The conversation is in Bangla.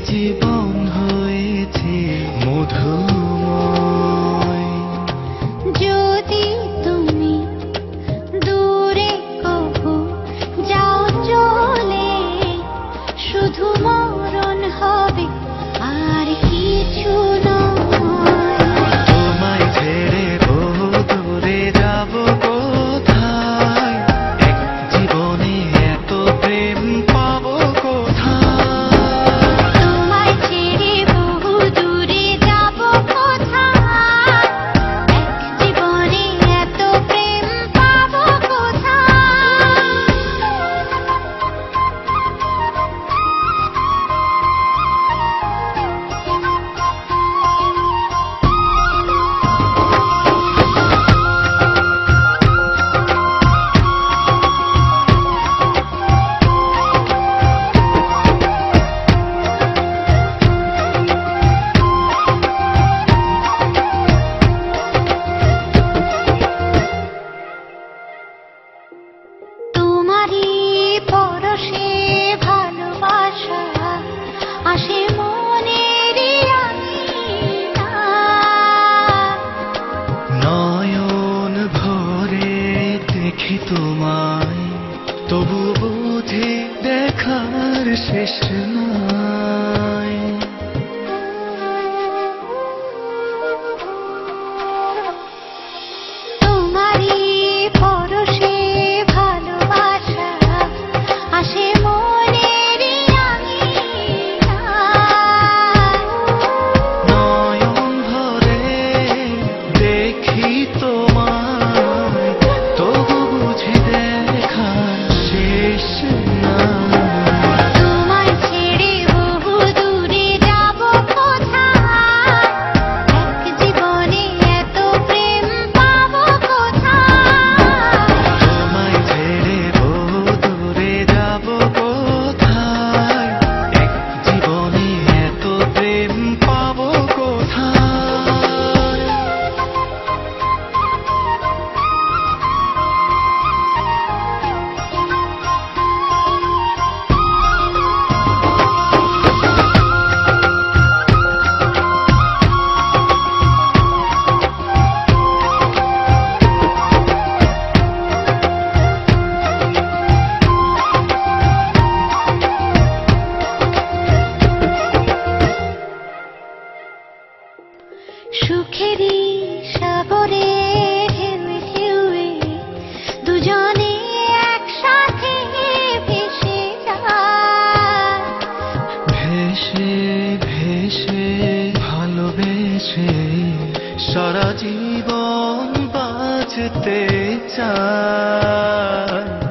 জীবন হয়েছে মধুময়। যদি তুমি দূরে কবু যাও চলে, শুধু মরণ হবে আর কিছু নয়। তোমায় ছেড়ে বহু দূরে যাব কোথায়, এক জীবনে এত প্রেম পাবো কোথায়। তোমায় ছেড়ে বহু দূরে যাব কোথায়, এক জীবনে এত প্রেম পাবো কোথায়। তোমারই পরশে ভালোবাসা আসে মনের নয়ন ভরে দেখি তোমায়, তবু বুঝি দেখার শেষ নাই। তোমারই পরশে ভালোবাসা আসে মনের নয়ন ভরে দেখি তোমায়, তবু বুঝি দেখার শেষ নাই। তোমায় ছেড়ে বহু দূরে যাব কোথায়, এক জীবনে এত প্রেম পাবো কোথায়। তোমায় ছেড়ে বহু দূরে যাব কোথায়, এক জীবনে এত প্রেম পাবো কোথায়। সুখেরই সাগরে ঢেউয়ে ঢেউয়ে দুজনে একসাথে ভেসে যায়। ভেসে ভেসে ভালোবেসে সারা জীবন বাঁচতে চায়।